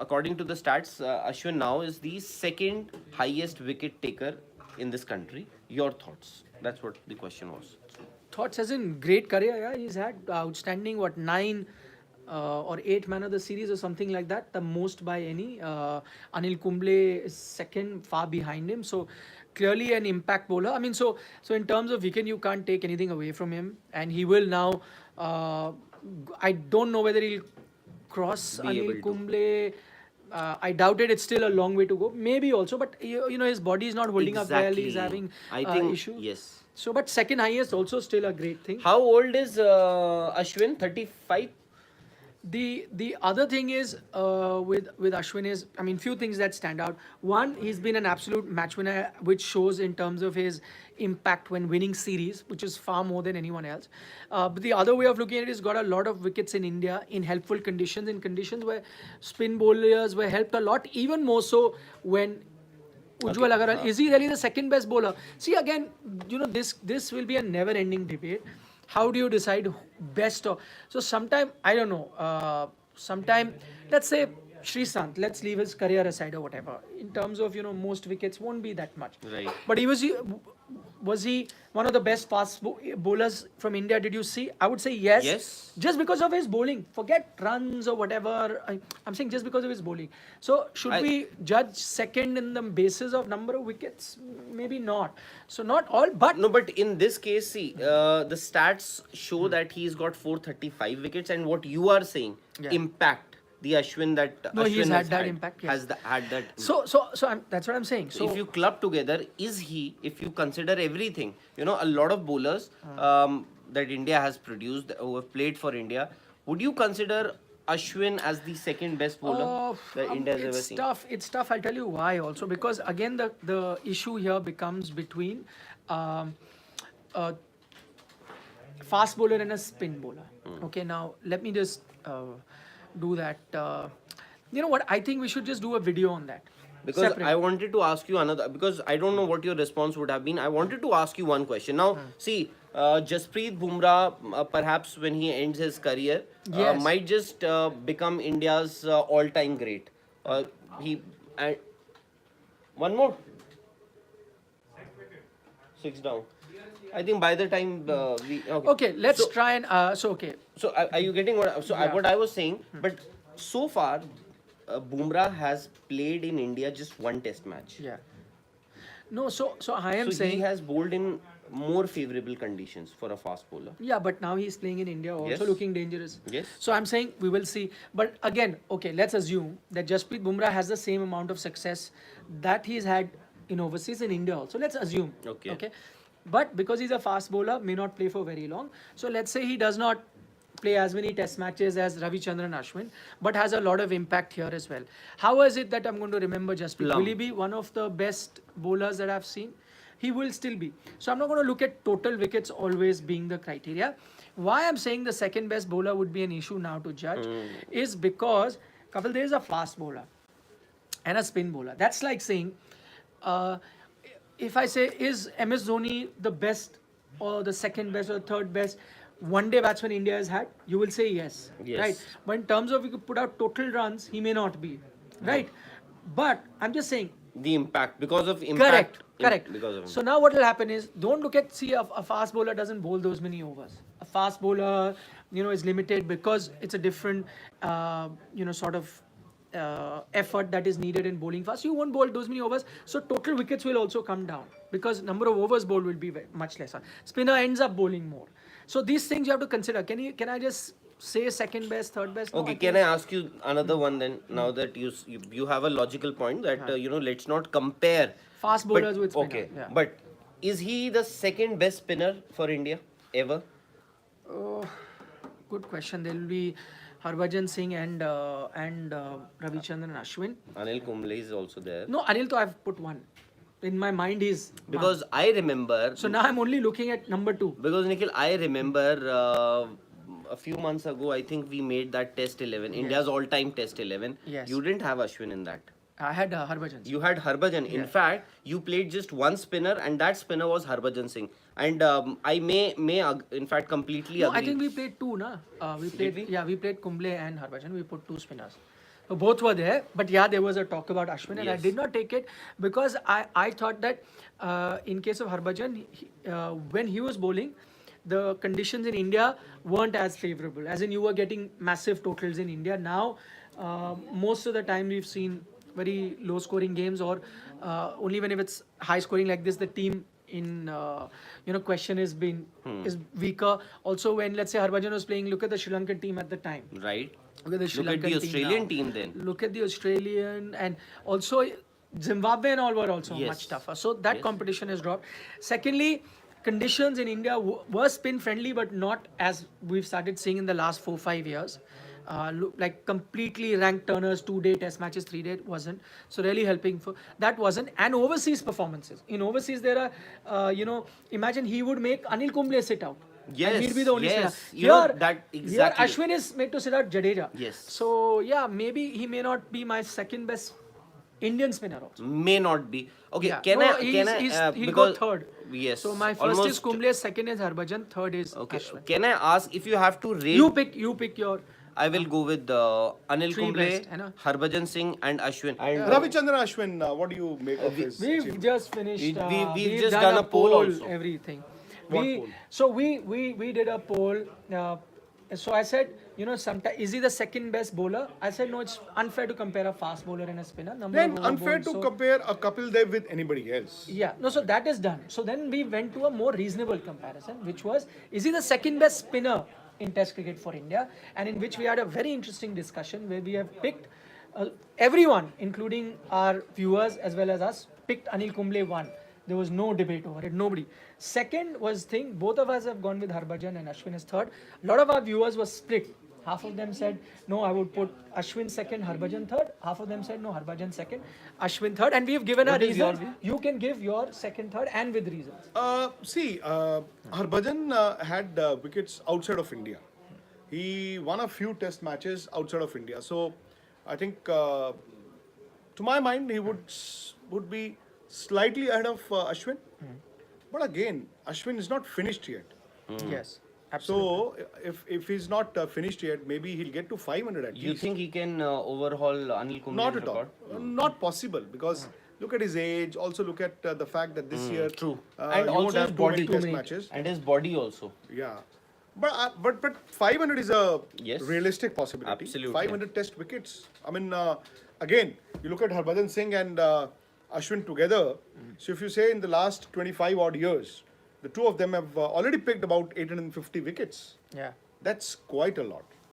according to the stats, Ashwin now is the second highest wicket taker in this country. Your thoughts? That's what the question was. Thoughts as in great career. Yeah, he's had outstanding nine or eight man of the series or something like that. The most by any. Anil Kumble is second, far behind him. So clearly an impact bowler. I mean, so in terms of wicket, you can't take anything away from him, and he will now. I don't know whether he'll cross Be Anil able to. Kumble. I doubted it's still a long way to go. Maybe also, but you know his body is not holding up well. He's Exactly. having I think issues. yes. So, but second highest also still a great thing. How old is Ashwin? 35. The other thing is with Ashwin is, I mean, few things that stand out. One, he's been an absolute match winner, which shows in terms of his impact when winning series, which is far more than anyone else. But the other way of looking at it is got a lot of wickets in India in helpful conditions, in conditions where spin bowlers were helped a lot, even more so when Ujjwal Agarwal, is he really the second best bowler? See, again, you know, this will be a never ending debate. How do you decide best or so? Sometime I don't know. Sometime let's say Shrikant. Let's leave his career aside or whatever. In terms of most wickets won't be that much. Right. But was he one of the best fast bowlers from India? Did you see? I would say yes. Yes. Just because of his bowling. Forget runs or whatever. I'm saying just because of his bowling. So should we judge second in the basis of number of wickets? Maybe not. So not all, but No, but in this case, see, the stats show that he's got 435 wickets, and what you are saying, Yeah. impact. The Ashwin that No, Ashwin he's has had that impact, yes. has had that. so that's what I'm saying. So if you club together, is he? If you consider everything, a lot of bowlers that India has produced who have played for India, would you consider Ashwin as the second best bowler that India has ever it's seen? tough. It's tough. I'll tell you why also, because again the issue here becomes between a fast bowler and a spin bowler. Okay, now let me just do that. You know what? I think we should just do a video on that. Because Separate. I wanted to ask you another, because I don't know what your response would have been. I wanted to ask you one question. Now, see, Jasprit Bumrah, perhaps when he ends his career, Yes. might just become India's all-time great. He and one more, six down. I think by the time we Okay, let's So- try and okay. So are you getting what? So Yeah. what I was saying, but so far, Bumrah has played in India just one Test match. Yeah. No, so I am So saying he has bowled in more favorable conditions for a fast bowler. yeah, but now he's playing in India, also Yes. looking dangerous. Yes. So I'm saying we will see. But again, okay, let's assume that Jasprit Bumrah has the same amount of success that he's had in overseas in India also. Let's assume. Okay. Okay. But because he's a fast bowler, may not play for very long. So let's say he does not play as many test matches as Ravichandran Ashwin, but has a lot of impact here as well. How is it that I'm going to remember Jasprit? Plum. Will he be one of the best bowlers that I've seen? He will still be. So I'm not going to look at total wickets always being the criteria. Why I'm saying the second best bowler would be an issue now to judge is because, Kapil, there is a fast bowler and a spin bowler. That's like saying, if I say, is MS Dhoni the best or the second best or the third best one-day batsman India has had? You will say yes, Yes. right? But in terms of, we could put out total runs, he may not be, right? But I'm just saying, The impact, because of impact. correct. Because of So now what will happen is, don't look at, see, a fast bowler doesn't bowl those many overs. A fast bowler, is limited because it's a different, sort of effort that is needed in bowling fast. You won't bowl those many overs, so total wickets will also come down because number of overs bowled will be much lesser. Spinner ends up bowling more. So these things you have to consider. Can I just say second best, third best? No, Okay, I can think- I ask you another one then? Now that you have a logical point that let's not compare Fast bowlers with spinner, Okay, yeah. but is he the second best spinner for India ever? Oh, good question. There will be Harbhajan Singh and Ravichandran Ashwin. Anil Kumble is also there. No, Anil, to I've put one. In my mind, he's one. Because I remember. So now I'm only looking at number two. Because Nikhil, I remember a few months ago, I think we made that Test 11, India's all-time Test 11. Yes. You didn't have Ashwin in that. I had Harbhajan Singh. You had Harbhajan. In fact, you played just one spinner, and that spinner was Harbhajan Singh. And I may in fact completely No, agree. I think we played two, na? We played, we? yeah, we played Kumble and Harbhajan. We put two spinners. So both were there, but yeah, there was a talk about Ashwin, and I Yes. did not take it because I thought that in case of Harbhajan, when he was bowling, the conditions in India weren't as favorable. As in, you were getting massive totals in India. Now, most of the time we've seen very low scoring games, or only when if it's high scoring like this, the team in question is weaker. Also, when let's say Harbhajan was playing, look at the Sri Lankan team at the time. Right. Look at the Sri Look at the Lankan team Australian now. team then. Look at the Australian, and also Zimbabwe and all were also Yes. much tougher. So that Yes. competition has dropped. Secondly, conditions in India were spin friendly, but not as we've started seeing in the last 4-5 years. Like completely ranked turners, 2-day test matches, 3-day wasn't. So really helping for that wasn't. And overseas performances. In overseas, there are, imagine he would make Anil Kumble sit out. Yes, And he'd be the only yes. spinner. You know, Here, that exactly. Ashwin is made to sit out Jadeja. Yes. So yeah, maybe he may not be my second best Indian spinner also. May not be. Okay, Yeah. can No, I? Can I? he'll because go third. Yes. So my first is almost- Kumble, second is Harbhajan, third is Okay. Ashwin. Can I ask if you have to rate? You pick your. I will go with Anil Three Kumble, best, है ना? Harbhajan Singh, and Ashwin. And Ravichandran Ashwin, what do you make of his We've achievement? just finished. we've just done a poll also. Everything. What poll? So we did a poll. So I said, sometimes is he the second best bowler? I said no. It's unfair to compare a fast bowler and a spinner. Number Then of over unfair bowls, to so- compare a Kapil Dev with anybody else. Yeah, no, so that is done. So then we went to a more reasonable comparison, which was, is he the second best spinner in Test cricket for India? And in which we had a very interesting discussion where we have picked everyone, including our viewers as well as us, picked Anil Kumble one. There was no debate over it, nobody. Second was thing, both of us have gone with Harbhajan and Ashwin is third. A lot of our viewers were split. Half of them said, no, I would put Ashwin second, Harbhajan third. Half of them said, no, Harbhajan second, Ashwin third. And we have given our What is your reasons. You can give your second, third, and with reasons. Harbhajan had wickets outside of India. He won a few test matches outside of India. So I think, to my mind, he would be slightly ahead of Ashwin. But again, Ashwin is not finished yet. Yes, absolutely. So if he's not finished yet, maybe he'll get to 500 at you least. think he can overhaul Anil Kumble's Not at all. record? Not possible because look at his age. Also look at the fact that this year True. you And won't also have his too many body. test many. matches. And his body also. Yeah, but 500 is a Yes. realistic possibility. Absolutely. 500 test wickets. I mean, again, you look at Harbhajan Singh and Ashwin together. So if you say in the last 25 odd years, the two of them have already picked about 850 wickets. Yeah. That's quite a lot.